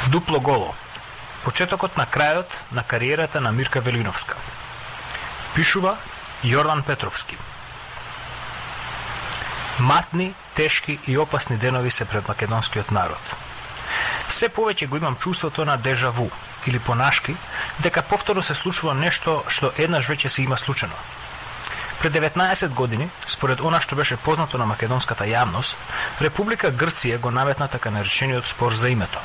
Дупло голо. Почетокот на крајот на кариерата на Мирка Велиновска. Пишува Јордан Петровски. Матни, тешки и опасни денови се пред македонскиот народ. Се повеќе го имам чувството на дежаву, или понашки, дека повторно се случува нешто што еднаш веќе се има случено. Пред 19 години, според она што беше познато на македонската јавност, Република Грција го наметна така наречениот спор за името.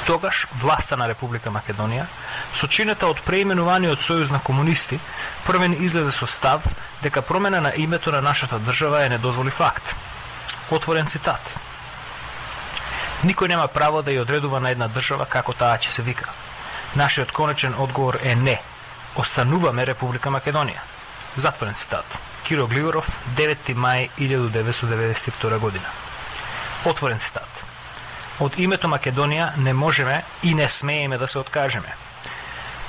Тогаш власта на Република Македонија, сочинета од преименуваниот Сојуз на комунисти, првен излезе со став дека промена на името на нашата држава е недозволив факт. Отворен цитат. Никој нема право да ја одредува на една држава како таа ќе се вика. Нашиот конечен одговор е не. Остануваме Република Македонија. Затворен цитат. Киро Глигоров, 9 мај 1992 година. Отворен цитат. Од името Македонија не можеме и не смееме да се откажеме.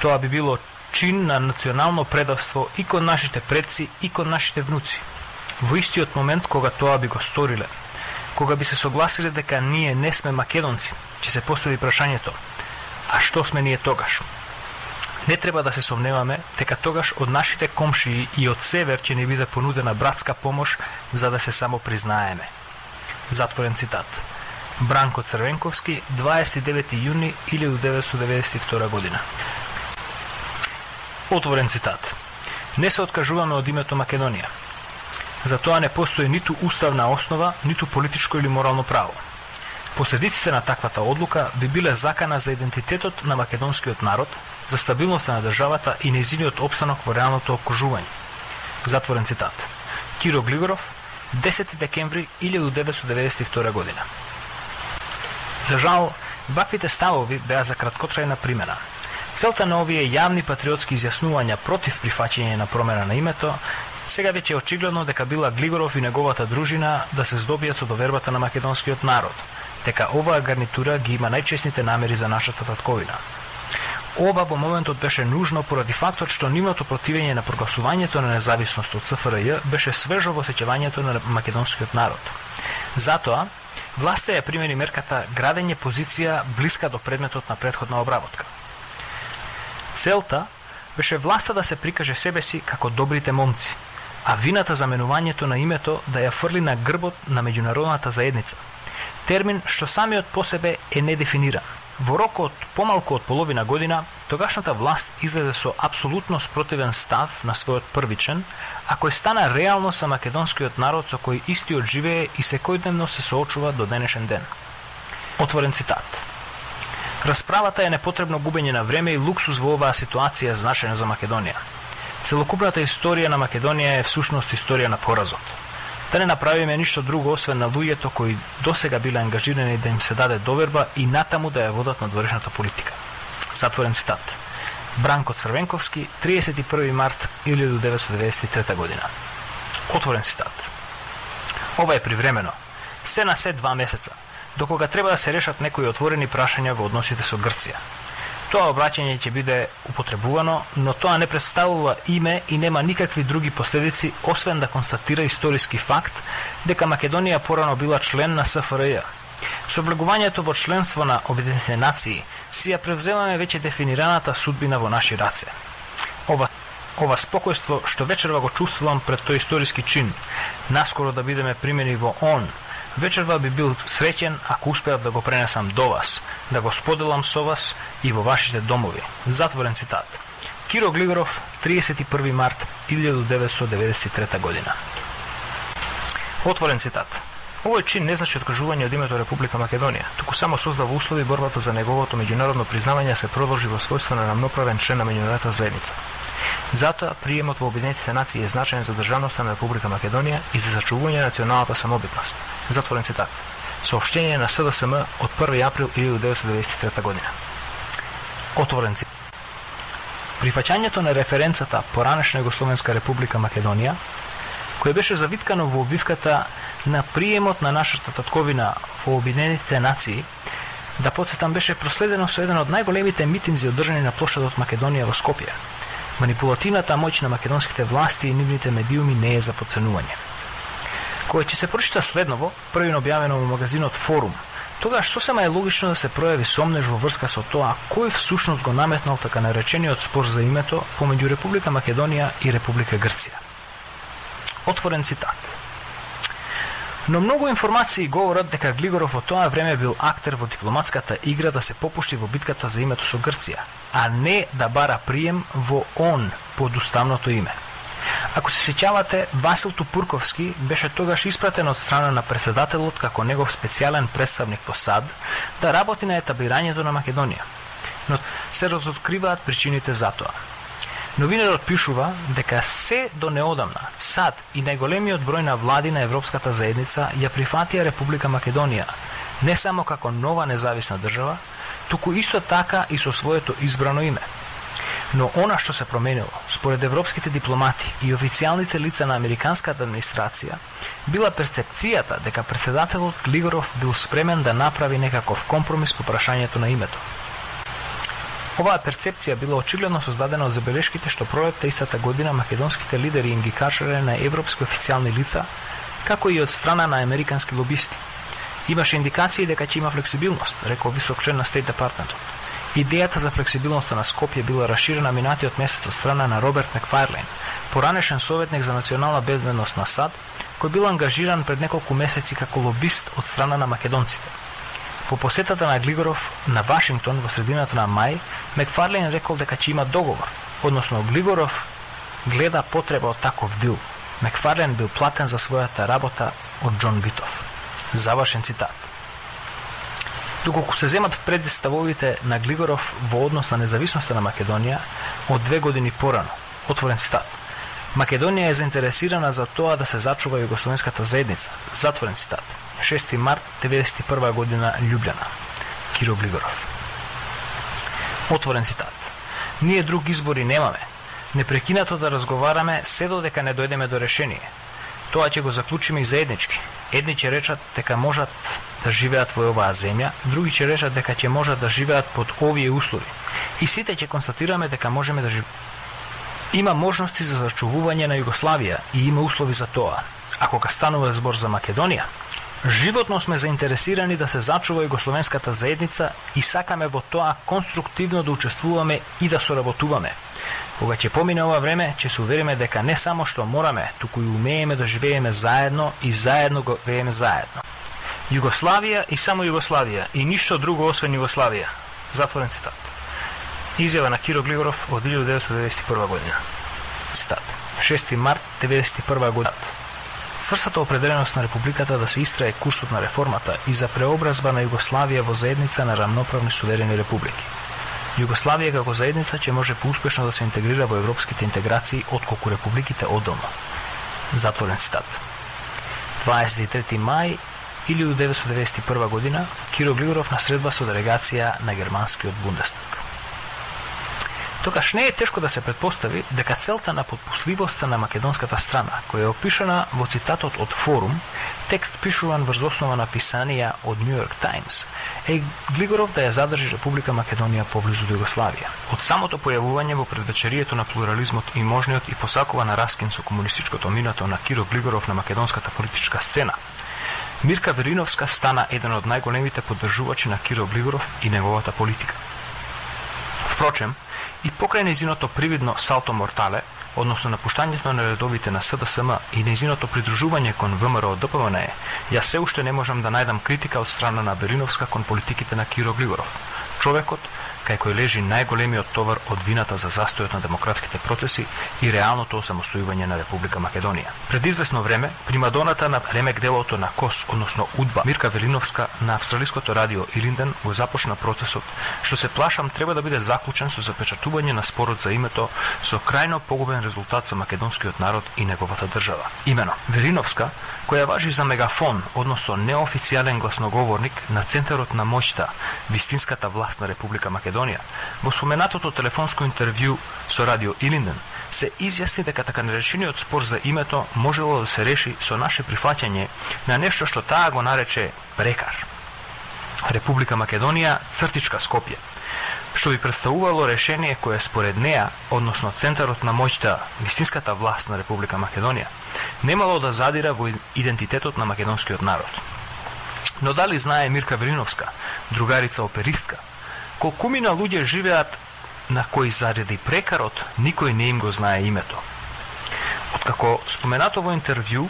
Тоа би било чин на национално предавство и кон нашите предци и кон нашите внуци. Во истиот момент кога тоа би го сториле, кога би се согласиле дека ние не сме македонци, ќе се постави прашањето: а што сме ние тогаш? Не треба да се сомневаме дека тогаш од нашите комшии и од север ќе ни биде понудена братска помош за да се само признаеме. Затворен цитат. Бранко Црвенковски, 29 јуни 1992 година. Отворен цитат. Не се откажуваме од името Македонија. За тоа не постои ниту уставна основа, ниту политичко или морално право. Последиците на таквата одлука би биле закана за идентитетот на македонскиот народ, за стабилноста на државата и нејзиниот опстанок во реалното окружување. Затворен цитат. Киро Глигоров, 10 декември 1992 година. За жал, ваквите ставови беа за краткотрајна примена. Целта на овие јавни патриотски изјаснувања против прифаќање на промена на името сега веќе е очигледно дека била Глигоров и неговата дружина да се здобијат со довербата на македонскиот народ, дека оваа гарнитура ги има најчесните намери за нашата татковина. Ова во моментот беше нужно поради фактот што нивното противење на прогласувањето на независност од ЦФРЈ беше свежо во сеќавањето на македонскиот народ. Затоа, власта ја примени мерката градење позиција блиска до предметот на претходна обработка. Целта беше власта да се прикаже себе си како добрите момци, а вината за менувањето на името да ја фрли на грбот на меѓународната заедница. Термин што самиот по себе е недефиниран. Во рок од помалку од половина година, тогашната власт излезе со апсолутно спротивен став на својот првичен, а кој стана реално со македонскиот народ со кој истиот живее и секојдневно се соочува до денешен ден. Отворен цитат. Расправата е непотребно губење на време и луксус во оваа ситуација значајна за Македонија. Целокупната историја на Македонија е всушност историја на поразот. Да не направиме ништо друго освен на луѓето кои досега биле ангажирани да им се даде доверба и натаму да ја водат надворешната политика. Затворен цитат. Бранко Црвенковски, 31 март 1993 година. Отворен цитат. Ова е привремено. Се на се 2 месеца, докога треба да се решат некои отворени прашања во односите со Грција. Тоа обраќање ќе биде употребувано, но тоа не представува име и нема никакви други последици, освен да констатира историски факт дека Македонија порано била член на СФРЈ. Со влегувањето во членство на Обединетите нации, си ја превземаме веќе дефинираната судбина во наши раце. Ова спокојство што вечерва го чувствувам пред тој историски чин, наскоро да бидеме примени во ООН, вечерва би бил среќен ако успеав да го пренесам до вас, да го споделам со вас и во вашите домови. Затворен цитат. Киро Глигоров, 31 март 1993 година. Отворен цитат. Овој чин не значи откажување од името Република Македонија, туку само создава услови борбата за неговото меѓународно признавање се продолжи во својство на рамноправен член на меѓународната заедница. Затоа, приемот во Обединетите нации е значаен за државноста на Република Македонија и за зачувување на националната самобитност. Затворен цитат. Соопштение на СДСМ од 1 април 1993 година. Отворен цитат. Прифаќањето на референцата поранешна Југословенска Република Македонија, која беше завиткано во обвивката на приемот на нашата татковина во Обединетите нации, да подсетам, беше проследено со еден од најголемите митинзи одржани на плошадот Македонија во Скопје. Манипулативната моќ на македонските власти и нивните медиуми не е за подценување. Кога ќе се прочита следново, првин објавено во магазинот Форум, тогаш сосема е логично да се пројави сомнеж во врска со тоа кој всушност го наметнал така наречениот спор за името помеѓу Република Македонија и Република Грција. Отворен цитат. Но многу информации говорат дека Глигоров во тоа време бил актер во дипломатската игра да се попушти во битката за името со Грција, а не да бара прием во под уставното име. Ако се сеќавате, Васил Тупурковски беше тогаш испратен од страна на председателот како негов специјален представник во САД да работи на етаблирањето на Македонија. Но се разоткриваат причините за тоа. Новинарот пишува дека се до неодамна САД и најголемиот број на влади на Европската заедница ја прифатија Република Македонија не само како нова независна држава, туку исто така и со своето избрано име. Но она што се променило, според европските дипломати и официјалните лица на американската администрација, била перцепцијата дека председателот Глигоров бил спремен да направи некаков компромис по прашањето на името. Оваа перцепција била очигледно создадена од забелешките што пролетта истата година македонските лидери им ги кажале на европски официјални лица, како и од страна на американски лобисти. Имаше индикации дека ќе има флексибилност, рекол висок член на Стейт Департментот. Идејата за флексибилноста на Скопје била расширена минатиот месец од страна на Роберт Макфарлейн, поранешен советник за национална безбедност на САД, кој бил ангажиран пред неколку месеци како лобист од страна на македонците. По посетата на Глигоров на Вашингтон во средината на мај, Макфарлейн рекол дека ќе има договор, односно Глигоров гледа потреба од таков дил. Макфарлейн бил платен за својата работа од Џон Битов. Завршен цитат. Доколку се земат представовите на Глигоров во однос на независноста на Македонија од 2 години порано, отворен цитат. Македонија е заинтересирана за тоа да се зачува југословенската заедница. Затворен цитат. 6 март 1991 година, Љубљана. Киро Глигоров. Отворен цитат. Ние друг избори немаме. Непрекинато да разговараме се додека не дојдеме до решение. Тоа ќе го заклучиме и заеднички. Едни ќе речат дека можат да живеат во оваа земја, други ќе речат дека ќе можат да живеат под овие услови. И сите ќе констатираме дека можеме да живееме. Има можности за зачувување на Југославија и има услови за тоа. Ако ка станува збор за Македонија, животно сме заинтересирани да се зачува југословенската заедница и сакаме во тоа конструктивно да учествуваме и да соработуваме. Кога ќе помине ова време, ќе се увериме дека не само што мораме, туку и умееме да живееме заедно и заедно го живееме заедно. Југославија и само Југославија и ништо друго освен Југославија. Затворен цитат. Изјава на Киро Глигоров од 1991 година. Цитат. 6 март 1991 година. Цврстата определеност на Републиката да се истрае курсот на реформата и за преобразба на Југославија во заедница на рамноправни суверени републики. Југославија како заедница ќе може поуспешно да се интегрира во европските интеграции отколку републиките одделно. Затворен цитат. 23 мај 1991 година, Киро Глигоров на средба со делегација на германскиот Бундестаг. Тогаш не е тешко да се предпостави дека целта на подпусливоста на македонската страна, која е опишана во цитатот од Форум, текст пишуван врз основа на писанија од Нью Йорк Таймс, е Глигоров да ја задржи Република Македонија поблизу до Југославија. Од самото појавување во предвечерието на плурализмот и можниот и посакува на раскин со комунистичкото минато на Киро Глигоров на македонската политичка сцена, Мирка Вериновска стана еден од најголемите поддржувачи на Киро Глигоров и неговата политика. Впрочем, и покрај нејзиното привидно салто мортале, односно напуштањето на редовите на СДСМ и нејзиното придружување кон ВМРО ДПМНЕ, јас се уште не можам да најдам критика од страна на Вериновска кон политиките на Киро Глигоров, човекот кај кој лежи најголемиот товар од вината за застојот на демократските процеси и реалното осамостојување на Република Македонија. Пред известно време, примадоната на ремек делото на КОС, односно УДБА, Мирка Вериновска на австралиското радио Илинден го започна процесот, што се плашам треба да биде заклучен со запечатување на спорот за името со крајно погубен резултат за македонскиот народ и неговата држава. Имено, Вериновска, која важи за мегафон, односно неофицијален гласноговорник на центарот на моќта, вистинската власт на Република Македонија, во споменатото телефонско интервју со радио Илинден, се изјасни дека така наречениот спор за името можело да се реши со наше прифаќање на нешто што таа го нарече прекар. Република Македонија цртичка Скопје, што би представувало решение кое според неа, односно центарот на моќта, вистинската власт на Република Македонија, немало да задира во идентитетот на македонскиот народ. Но дали знае Мирка Велиновска, другарица оперистка, колкумина луѓе живеат на кои заради прекарот никој не им го знае името. Откако споменато во интервју,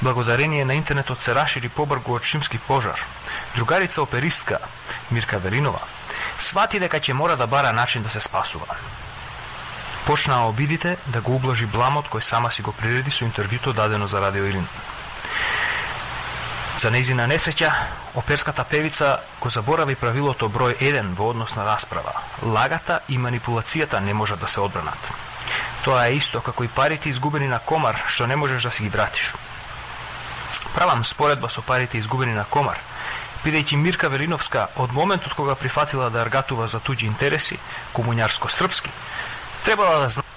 благодарение на интернетот се расшири побргу од шимски пожар, другарица оперистка Мирка Велинова свати дека ќе мора да бара начин да се спасува. Почнаа обидите да го ублажи бламот кој сама си го приреди со интервјуто дадено за Радио Илинден. За нејзина несреќа, оперската певица го заборави правилото број 1 во однос на расправа. Лагата и манипулацијата не можат да се одбранат. Тоа е исто како и парите изгубени на комар, што не можеш да си ги вратиш. Правам споредба со парите изгубени на комар, бидејќи Мирка Велиновска од моментот кога прифатила да аргатува за туѓи интереси, комуњарско-српски, требала да знае.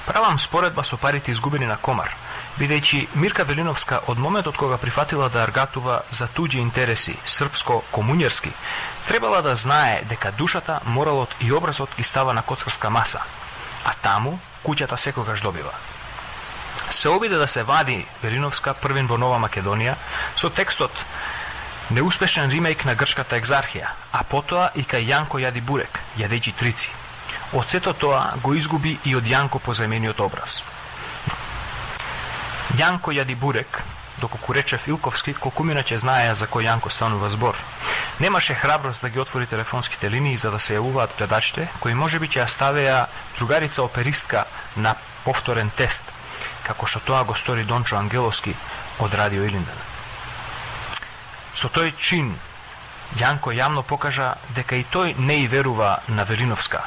Правам споредба со парите изгубени на комар, бидејќи Мирка Велиновска од моментот кога прифатила да аргатува за туѓи интереси, српско-комуњарски, требала да знае дека душата, моралот и образот ги става на коцкарска маса, а таму куќата секогаш добива. Се обиде да се вади Велиновска првин во Нова Македонија со текстот неуспешен римейк на грчката екзархија, а потоа и кај Јанко јади бурек, јадејќи трици. Од сето тоа го изгуби и од Јанко позаимениот образ. Јанко јади бурек, доколку рече Филковски, колкумина ќе знаеа за кој Јанко станува збор. Немаше храброст да ги отвори телефонските линии за да се јавуваат гледачите, кои можеби ќе ја ставеа другарица оперистка на повторен тест, како што тоа го стори Дончо Ангеловски од Радио Илинден. Со тој чин, Јанко јавно покажа дека и тој не и верува на Велиновска,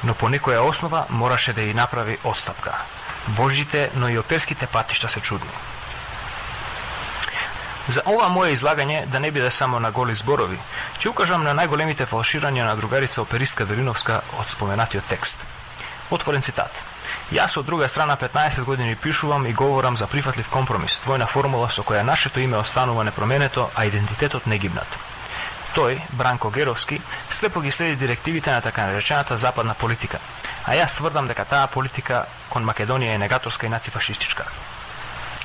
но по некоја основа мораше да ја направи отстапка. Божите, но и оперските патишта се чудни. За ова моје излагање, да не биде само на голи зборови, ќе укажам на најголемите фалширања на другарица оперистка Велиновска од споменатиот текст. Отворен цитат. Јас од друга страна 15 години пишувам и говорам за прифатлив компромис, двојна формула со која нашето име останува непроменето, а идентитетот негибнат. Тој, Бранко Геровски, слепо ги следи директивите на така наречената западна политика, а јас тврдам дека таа политика кон Македонија е негаторска и нацифашистичка.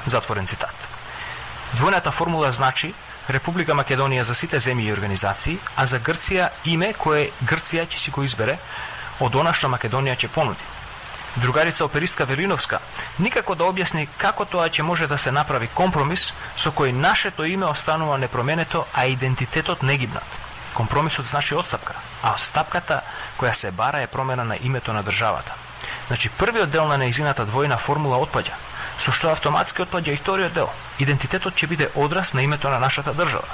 Затворен цитат. Двојната формула значи Република Македонија за сите земји и организации, а за Грција име кое Грција ќе си го избере од она што Македонија ќе понуди. Другарица оперистка Велиновска никако да објасни како тоа ќе може да се направи компромис со кој нашето име останува непроменето, а идентитетот негибнат. Компромисот значи отстапка, а отстапката која се бара е промена на името на државата. Значи првиот дел на нејзината двојна формула отпаѓа, со што автоматски отпаѓа и вториот дел. Идентитетот ќе биде одраз на името на нашата држава.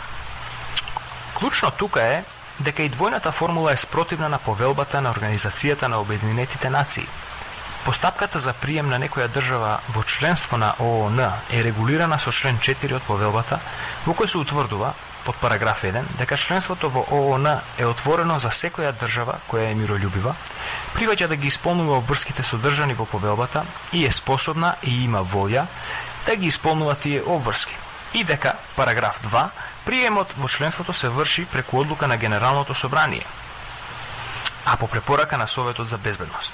Клучно тука е дека и двојната формула е спротивна на повелбата на Организацијата на Обединетите нации. Постапката за прием на некоја држава во членство на ООН е регулирана со член 4 од повелбата, во кој се утврдува, под параграф 1, дека членството во ООН е отворено за секоја држава која е мирољубива, приваќа да ги исполнува обврските содржани во повелбата и е способна и има волја да ги исполнува тие обврски. И дека, параграф 2, приемот во членството се врши преку одлука на Генералното собрание, а по препорака на Советот за безбедност.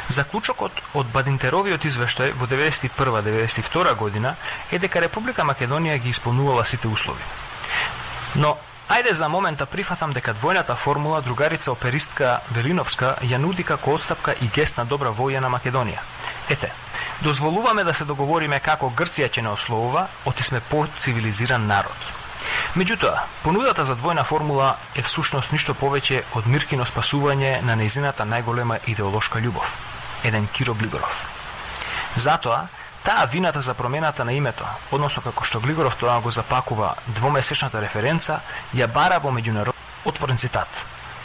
Заклучокот од Бадинтеровиот извештај во 91-92 година е дека Република Македонија ги исполнувала сите услови. Но, ајде за момента прифатам дека двојната формула другарица оперистка Велиновска ја нуди како отстапка и гест на добра волја на Македонија. Ете, дозволуваме да се договориме како Грција ќе не ословува, оти сме по-цивилизиран народ. Меѓутоа, понудата за двојна формула е всушност ништо повеќе од Миркино спасување на нејзината најголема идеолошка љубов, еден Киро Глигоров. Затоа, таа вината за промената на името, односно како што Глигоров тоа го запакува двомесечната референца, ја бара во меѓународ. Отворен цитат.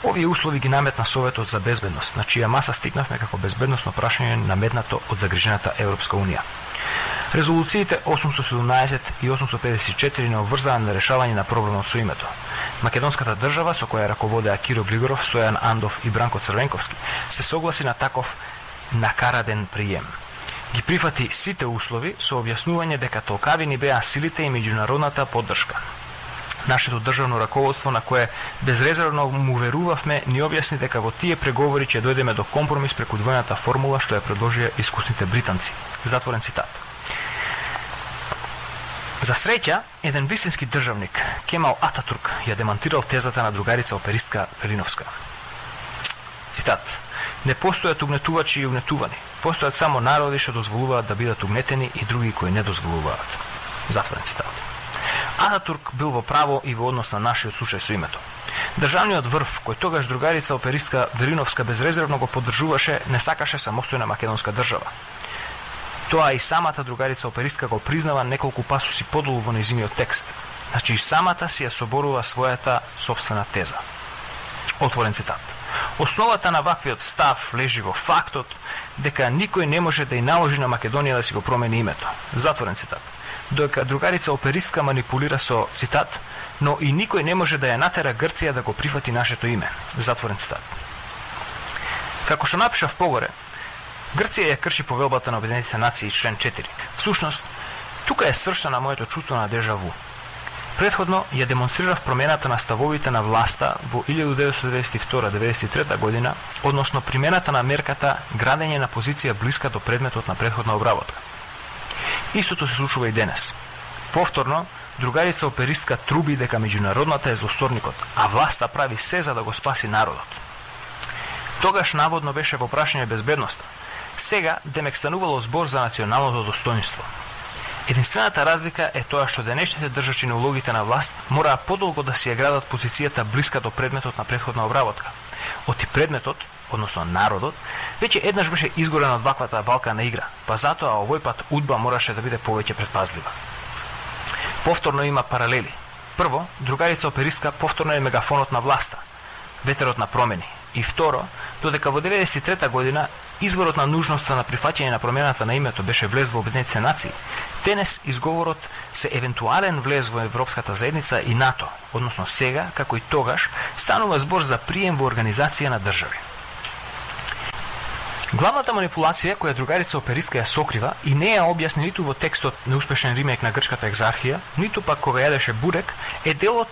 Овие услови ги наметна Советот за безбедност, на чија маса стигнавме како безбедносно прашање наметнато од загрижената Европска Унија. Резолуциите 817 и 854 не обврзаа на решавање на проблемот со името. Македонската држава, со која раководеа Киро Глигоров, Стојан Андов и Бранко Црвенковски, се согласи на таков накараден прием. Ги прифати сите услови со објаснување дека толкавини беа силите и меѓународната поддршка. Нашето државно раководство, на кое безрезервно му верувавме, ни објасни дека во тие преговори ќе дојдеме до компромис преку двојната формула што ја предложија искусните британци. Затворен цитат. За среќа, еден вистински државник, Кемал Ататурк, ја демантирал тезата на другарица оперистка Велиновска. Цитат: "Не постојат угнетувачи и угнетувани. Постојат само народи што дозволуваат да бидат угнетени и други кои не дозволуваат." Затворен цитат. Ататурк бил во право и во однос на нашиот случај со името. Државниот врв, кој тогаш другарица оперистка Велиновска безрезервно го поддржуваше, не сакаше самостојна македонска држава. Тоа и самата другарица оперистка го признава неколку пасуси подолу во нејзиниот текст. Значи и самата си ја соборува својата собствена теза. Отворен цитат. Основата на ваквиот став лежи во фактот дека никој не може да ја наложи на Македонија да си го промени името. Затворен цитат. Додека другарица оперистка манипулира со, цитат, "но и никој не може да ја натера Грција да го прифати нашето име." Затворен цитат. Како што напишав погоре, Грција ја крши повелбата на Обединетите нации, член 4. Всушност, тука е сршта на моето чувство на дежаву. Предходно ја демонстрирав промената на ставовите на власта во 1992-1993 година, односно примената на мерката градење на позиција блиска до предметот на претходна обработка. Истото се случува и денес. Повторно, другарица оперистка труби дека меѓународната е злосторникот, а власта прави се за да го спаси народот. Тогаш наводно беше во прашање безбедноста. Сега демек станувало збор за националното достоинство. Единствената разлика е тоа што денешните држачи на улогите на власт мораа подолго да си ја градат позицијата блиска до предметот на претходна обработка. Оти предметот, односно народот, веќе еднаш беше изгорен од ваквата балкана игра, па затоа овој пат удба мораше да биде повеќе предпазлива. Повторно има паралели. Прво, другарица оперистка повторно е мегафонот на власта, ветерот на промени. И второ, додека во 1993 година изворот на нужноста на прифаќање на промената на името беше влез во Обединетите нации, денес изговорот се евентуален влез во Европската заедница и НАТО, односно сега, како и тогаш, станува збор за прием во организација на држави. Главната манипулација која другарица оперистка ја сокрива и не ја објасни ниту во текстот Неуспешен ремейк на грчката екзархија, ниту пак кога јадеше бурек, е делот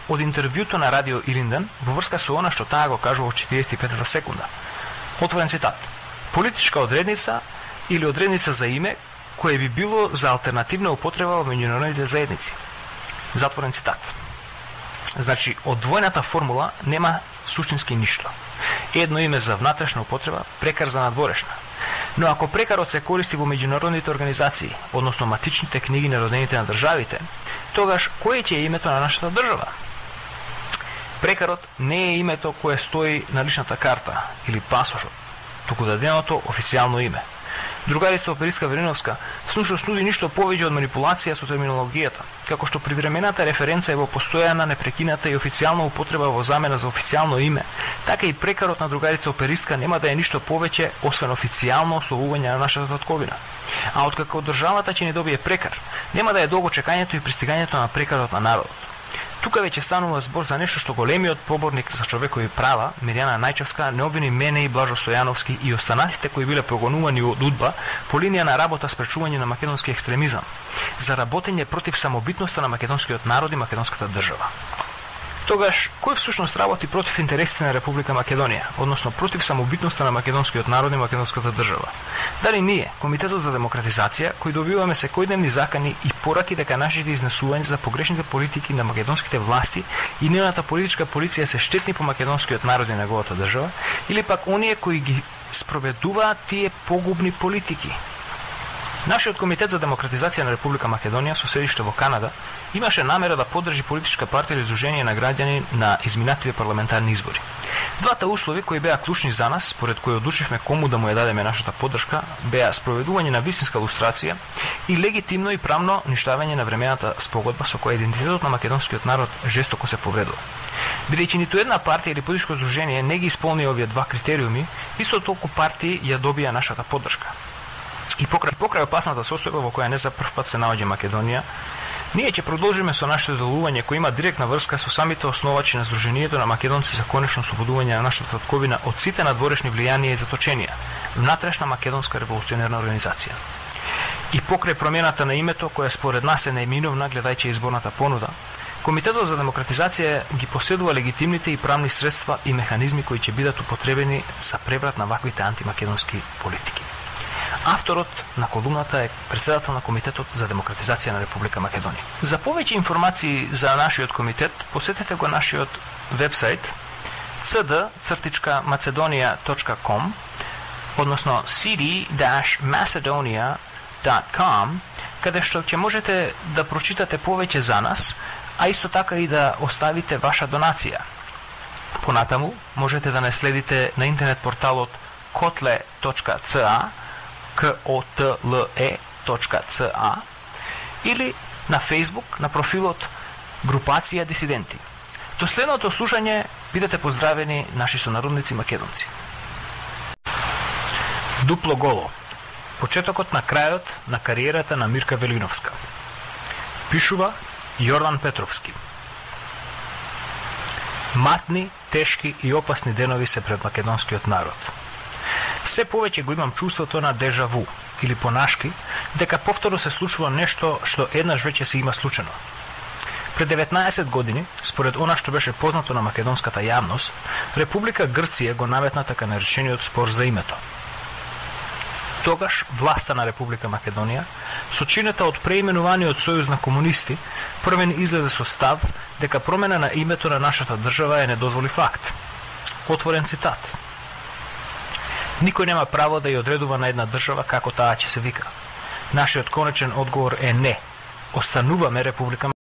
од интервјуто на Радио Илинден во врска со она што таа го кажува во 45-та секунда. Отворен цитат. "Политичка одредница или одредница за име кое би било за алтернативна употреба во меѓународните заедници." Затворен цитат. Значи, од двојната формула нема суштински ништо. Едно име за внатрешна употреба, прекар за надворешна. Но ако прекарот се користи во меѓународните организации, односно матичните книги на родените на државите, тогаш кој ќе е името на нашата држава? Прекарот не е името кое стои на личната карта или пасошот, туку даденото официјално име. Другарица оперистка Велиновска всушност нуди ништо повеќе од манипулација со терминологијата, како што привремената референца е во постојана, непрекината и официјална употреба во замена за официјално име, така и прекарот на другарица оперистка нема да е ништо повеќе освен официјално ословување на нашата татковина. А откако државата ќе ни добие прекар, нема да е долго чекањето и пристигањето на прекарот на народот. Тука веќе станува збор за нешто што големиот поборник за човекови права, Мирјана Најчевска, не обвини мене и Блажо Стојановски и останатите кои биле прогонувани од удба по линија на работа спречување на македонски екстремизам, за работење против самобитноста на македонскиот народ и македонската држава. Тогаш, кој всушност работи против интересите на Република Македонија, односно против самобитноста на македонскиот народ и македонската држава? Дали ние, Комитетот за демократизација, кои добиваме секојдневни закани и пораки дека нашите изнесувања за погрешните политики на македонските власти и нивната политичка полиција се штетни по македонскиот народ и неговата држава, или пак оние кои ги спроведуваат тие погубни политики? Нашиот Комитет за демократизација на Република Македонија со седиште во Канада имаше намера да поддржи политичка партија или издружение на граѓани на изминативе парламентарни избори. Двата услови кои беа клучни за нас, според кои одлучивме кому да му ја дадеме нашата поддршка, беа спроведување на вистинска лустрација и легитимно и правно ништавање на времената спогодба со која идентитетот на македонскиот народ жестоко се повредува. Бидејќи ниту една партија или политичко издружение не ги исполни овие два критериуми, исто толку партии ја добија нашата поддршка. И покрај опасната состојба во која не за прв пат се наоѓа Македонија, ние ќе продолжиме со нашето делување кој има директна врска со самите основачи на Сдруженијето на македонци за конечно ослободување на нашата татковина од сите надворешни влијанија и заточенија, внатрешна македонска револуционерна организација. И покрај промената на името, која според нас е наиминовна гледајќи изборната понуда, Комитетот за демократизација ги поседува легитимните и правни средства и механизми кои ќе бидат употребени за преврат на ваквите антимакедонски политики. Авторот на колумната е председател на Комитетот за демократизација на Република Македонија. За повеќе информации за нашиот комитет, посетете го нашиот вебсайт cd-macedonia.com, односно cd-macedonia.com, каде што ќе можете да прочитате повеќе за нас, а исто така и да оставите ваша донација. Понатаму можете да не следите на интернет порталот kotle.ca, kotle.ca, или на Facebook на профилот Групација дисиденти. До следното слушање бидете поздравени наши сонародници македонци. Дупло голо. Почетокот на крајот на кариерата на Мирка Велиновска. Пишува Јордан Петровски. Матни, тешки и опасни денови се пред македонскиот народ. Се повеќе го имам чувството на дежаву, или понашки, дека повторно се случува нешто што еднаш веќе се има случено. Пред 19 години, според она што беше познато на македонската јавност, Република Грција го наметна така наречениот спор за името. Тогаш власта на Република Македонија, со чинета од преименуваниот Сојуз на комунисти, првен излезе со став дека промена на името на нашата држава е недозволив акт. Отворен цитат. Никој нема право да ја одредува на една држава како таа ќе се вика. Нашиот конечен одговор е не. Остануваме Република